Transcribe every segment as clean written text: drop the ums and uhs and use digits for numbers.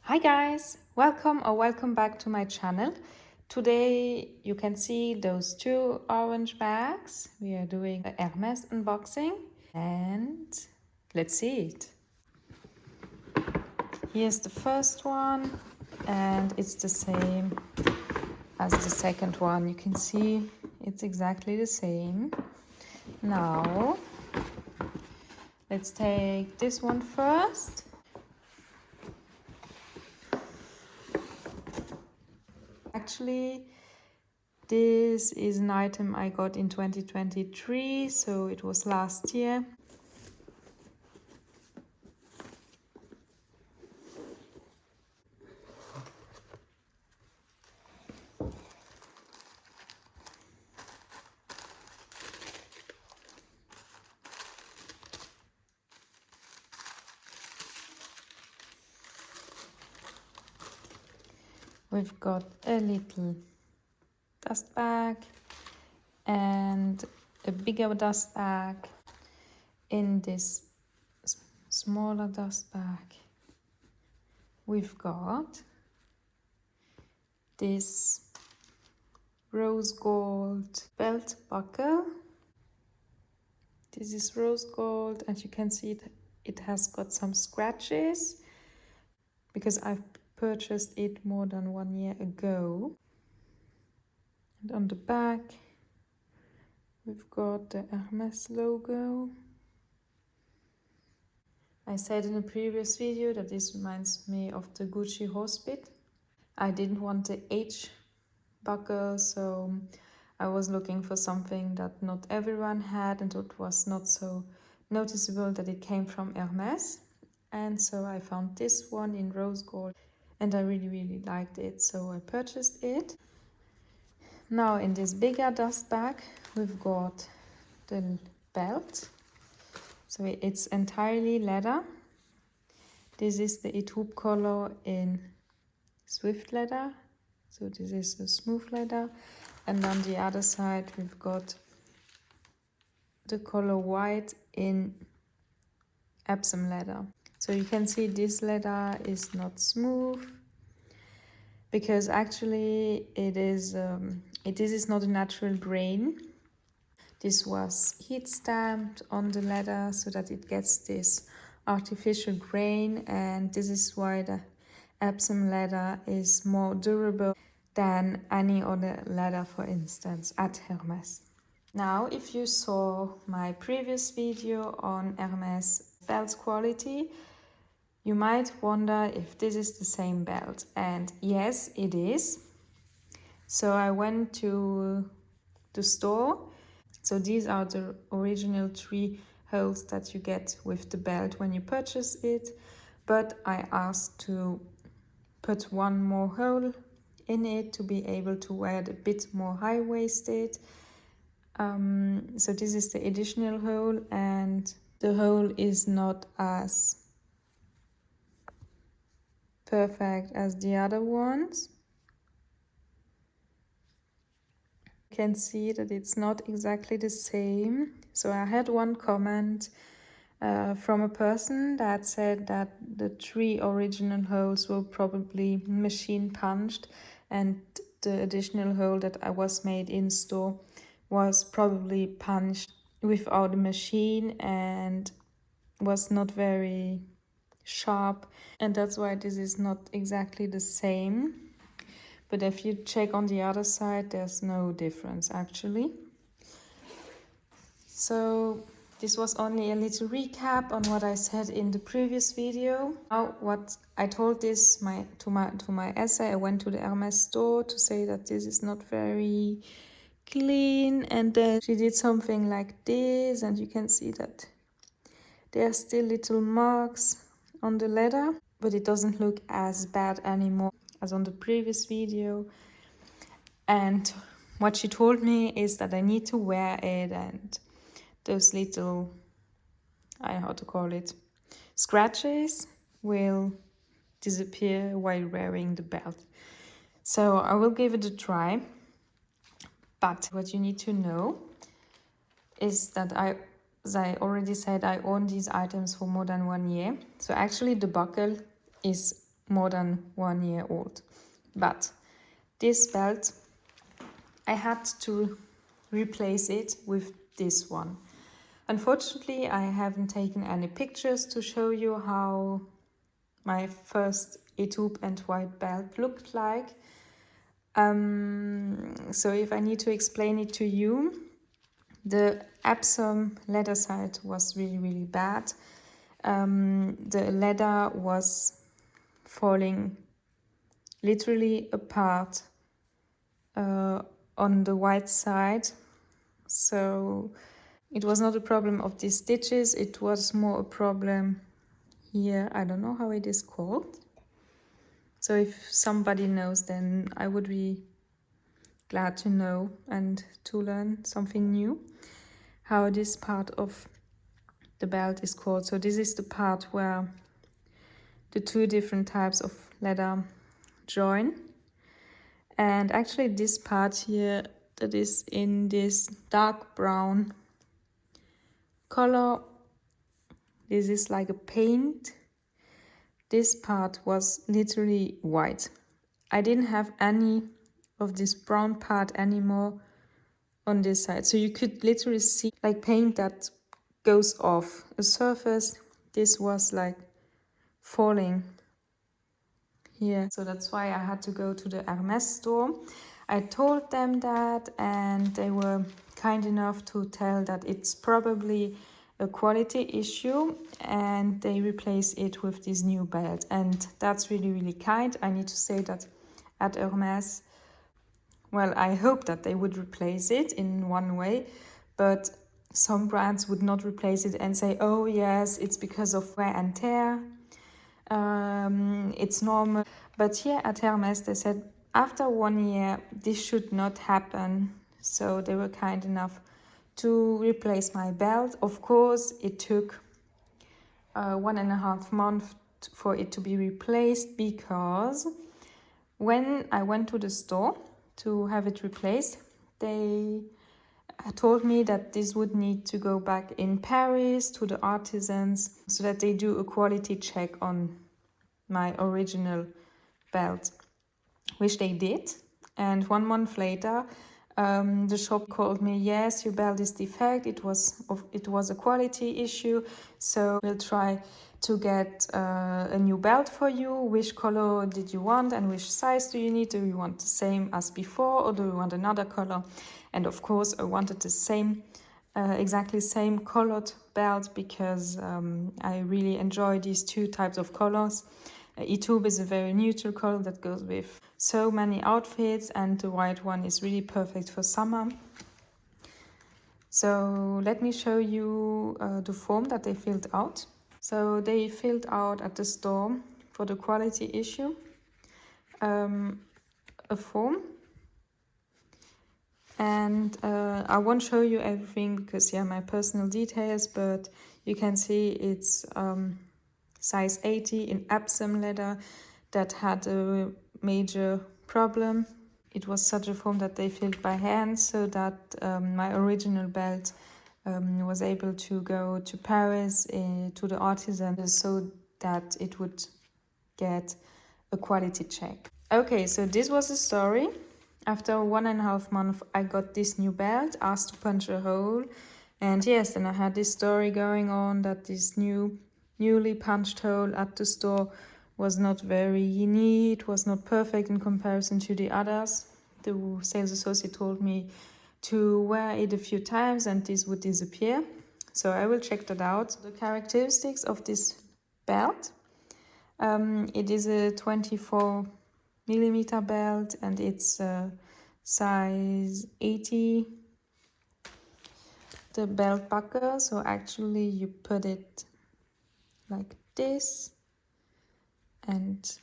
Hi guys, welcome back to my channel. Today you can see those two orange bags. We are doing a Hermes unboxing and let's see it. Here's the first one and it's the same as the second one. You can see it's exactly the same. Now let's take this one first. Actually, this is an item I got in 2023, so it was last year. We've got a little dust bag and a bigger dust bag. In this smaller dust bag, we've got this rose gold belt buckle. This is rose gold, and you can see it has got some scratches because I've purchased it more than 1 year ago. And on the back we've got the Hermes logo. I said in a previous video that this reminds me of the Gucci horsebit. I didn't want the H buckle, so I was looking for something that not everyone had and it was not so noticeable that it came from Hermes. And so I found this one in rose gold and I really liked it, so I purchased it. Now in this bigger dust bag we've got the belt, so it's entirely leather. This is the Etoupe color in Swift leather, so this is a smooth leather, and on the other side we've got the color white in Epsom leather. So you can see this leather is not smooth because actually this is not a natural grain. This was heat stamped on the leather so that it gets this artificial grain, and this is why the Epsom leather is more durable than any other leather, for instance, at Hermes. Now, if you saw my previous video on Hermes belt quality, you might wonder if this is the same belt, and yes, it is. So I went to the store. So these are the original 3 holes that you get with the belt when you purchase it, but I asked to put 1 more hole in it to be able to wear it a bit more high-waisted. So this is the additional hole, and the hole is not as perfect as the other ones. You can see that it's not exactly the same. So I had one comment from a person that said that the 3 original holes were probably machine punched and the additional hole that I was made in store was probably punched without a machine and was not very sharp, and that's why this is not exactly the same. But if you check on the other side, there's no difference actually. So this was only a little recap on what I said in the previous video. Now, what I told this to my essay, I went to the Hermes store to say that this is not very clean, and then she did something like this, and you can see that there are still little marks on the leather, but it doesn't look as bad anymore as on the previous video. And what she told me is that I need to wear it, and those little, I don't know how to call it, scratches will disappear while wearing the belt. So I will give it a try. But what you need to know is that as I already said, I own these items for more than 1 year. So actually the buckle is more than 1 year old. But this belt, I had to replace it with this one. Unfortunately, I haven't taken any pictures to show you how my first etube and white belt looked like. So if I need to explain it to you, the Epsom leather side was really, really bad. The leather was falling literally apart on the white side. So it was not a problem of these stitches, it was more a problem here. I don't know how it is called. So if somebody knows, then I would be glad to know and to learn something new, how this part of the belt is called. So this is the part where the two different types of leather join. And actually this part here that is in this dark brown color, this is like a paint. This part was literally white. I didn't have any of this brown part anymore on this side. So you could literally see like paint that goes off a surface. This was like falling here. So that's why I had to go to the Hermes store. I told them that and they were kind enough to tell that it's probably a quality issue and they replace it with this new belt. And that's really, really kind. I need to say that at Hermes, well, I hope that they would replace it in one way, but some brands would not replace it and say, oh yes, it's because of wear and tear. It's normal. But here at Hermes, they said after 1 year, this should not happen. So they were kind enough to replace my belt. Of course, it took 1.5 months for it to be replaced, because when I went to the store to have it replaced, they told me that this would need to go back in Paris to the artisans so that they do a quality check on my original belt, which they did. And 1 month later, the shop called me, yes, your belt is defect, it was a quality issue, so we'll try to get a new belt for you. Which color did you want and which size do you need? Do you want the same as before or do you want another color? And of course I wanted the same, exactly same colored belt, because I really enjoy these two types of colors. Etube is a very neutral color that goes with so many outfits, and the white one is really perfect for summer. So let me show you the form that they filled out. So they filled out at the store for the quality issue a form, and I won't show you everything because my personal details, but you can see it's size 80 in Epsom leather that had a major problem. It was such a form that they filled by hand, so that my original belt was able to go to Paris to the artisan so that it would get a quality check. Okay, so this was the story. After 1.5 months, I got this new belt, asked to punch a hole. And yes, then I had this story going on that this newly punched hole at the store was not very neat, was not perfect in comparison to the others. The sales associate told me to wear it a few times and this would disappear. So I will check that out. The characteristics of this belt. It is a 24mm belt and it's size 80. The belt buckle, so actually you put it like this and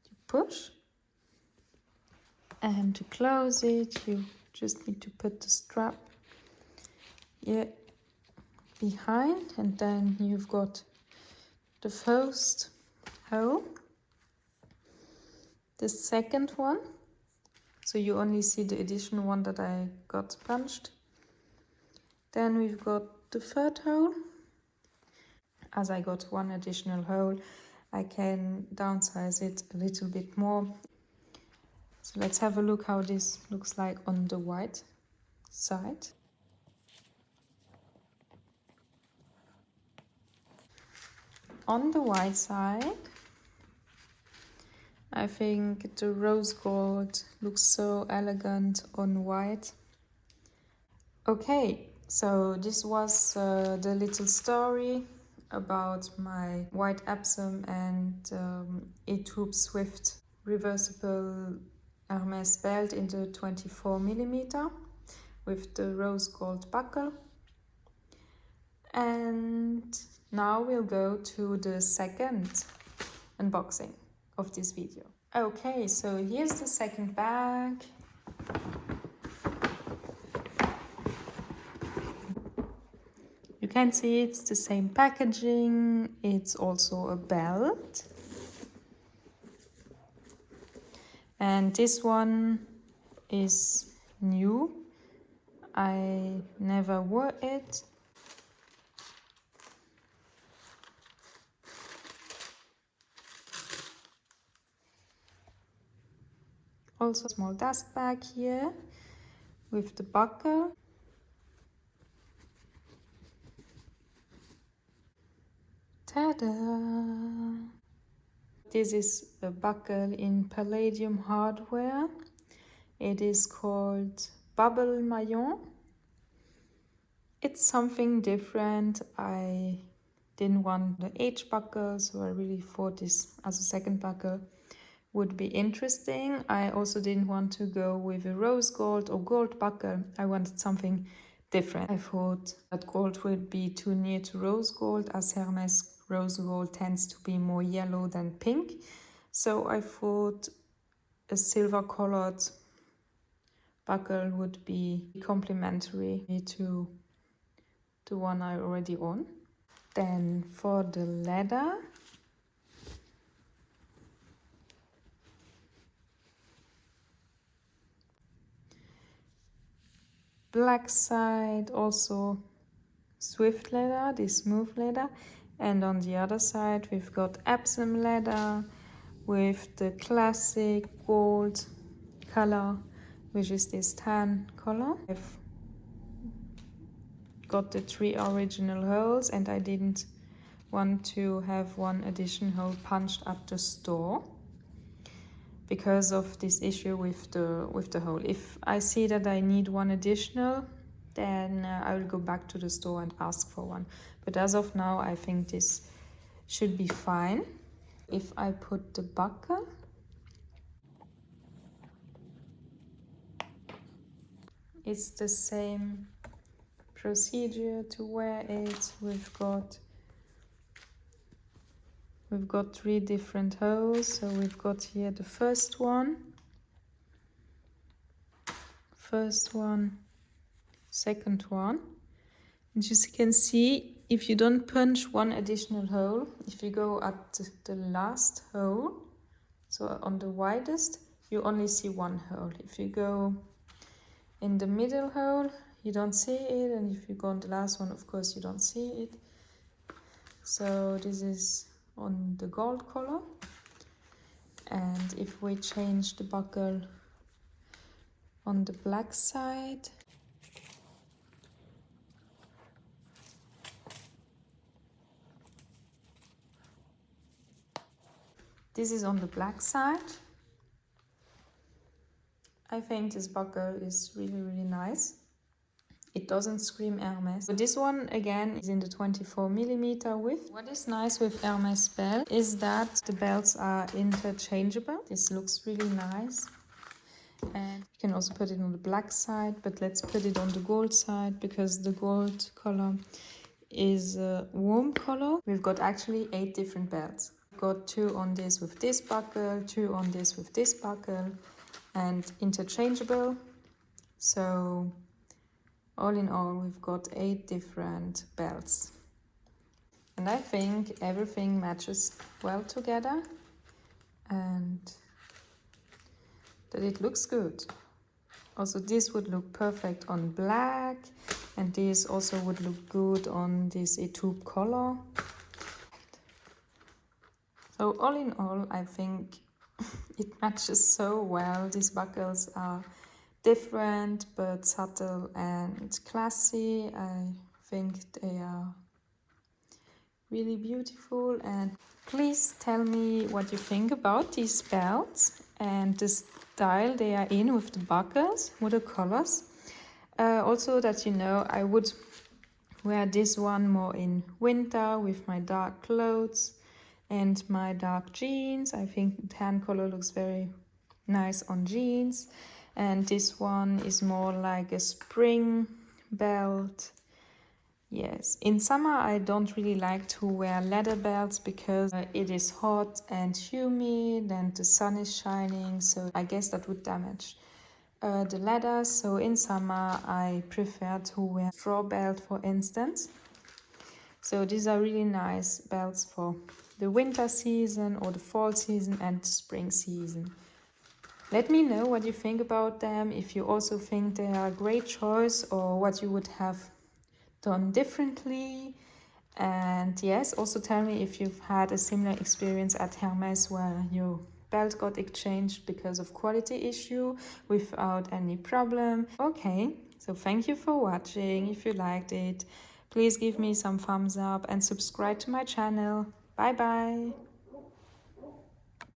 you push, and to close it you just need to put the strap here behind, and then you've got the first hole, the second one, so you only see the additional one that I got punched. Then we've got the third hole, as I got one additional hole, I can downsize it a little bit more. So let's have a look how this looks like on the white side. On the white side, I think the rose gold looks so elegant on white. Okay, so this was the little story about my white Epsom and A-tube Swift reversible Hermes belt in the 24mm with the rose gold buckle. And now we'll go to the second unboxing of this video. Okay, so here's the second bag. You can see it's the same packaging. It's also a belt. And this one is new. I never wore it. Also a small dust bag here with the buckle. Ta-da! This is a buckle in palladium hardware. It is called Bubble Maillon. It's something different. I didn't want the H buckle, so I really thought this as a second buckle would be interesting. I also didn't want to go with a rose gold or gold buckle. I wanted something different. I thought that gold would be too near to rose gold, as Hermes rose gold tends to be more yellow than pink. So I thought a silver colored buckle would be complementary to the one I already own. Then for the leather, black side also Swift leather, this smooth leather, and on the other side we've got Epsom leather with the classic gold color, which is this tan color. I've got the 3 original holes and I didn't want to have one additional hole punched at the store because of this issue with the hole. If I see that I need one additional, then I will go back to the store and ask for one. But as of now, I think this should be fine. If I put the buckle, it's the same procedure to wear it. We've got 3 different holes. So we've got here the first one, second one. And as you can see, if you don't punch one additional hole, if you go at the last hole, so on the widest, you only see 1 hole. If you go in the middle hole, you don't see it, and if you go on the last one, of course you don't see it. So this is on the gold color. And if we change the buckle on the black side, this is on the black side. I think this buckle is really, really nice. It doesn't scream Hermes. But this one again is in the 24mm width. What is nice with Hermes belt is that the belts are interchangeable. This looks really nice. And you can also put it on the black side, but let's put it on the gold side because the gold color is a warm color. We've got actually 8 different belts. We've got 2 on this with this buckle, 2 on this with this buckle, and interchangeable. So all in all, we've got 8 different belts. And I think everything matches well together and that it looks good. Also, this would look perfect on black, and this also would look good on this A-tube color. So all in all, I think it matches so well. These buckles are different but subtle and classy. I think they are really beautiful. And please tell me what you think about these belts and the style they are in with the buckles, with the colors. Also that you know, I would wear this one more in winter with my dark clothes and my dark jeans. I think tan color looks very nice on jeans. And this one is more like a spring belt. Yes, in summer I don't really like to wear leather belts because it is hot and humid and the sun is shining, so I guess that would damage the leather. So in summer I prefer to wear straw belt, for instance. So these are really nice belts for the winter season or the fall season and spring season. Let me know what you think about them, if you also think they are a great choice or what you would have done differently. And yes, also tell me if you've had a similar experience at Hermes where your belt got exchanged because of quality issue without any problem. Okay, so thank you for watching. If you liked it, please give me some thumbs up and subscribe to my channel. Bye bye.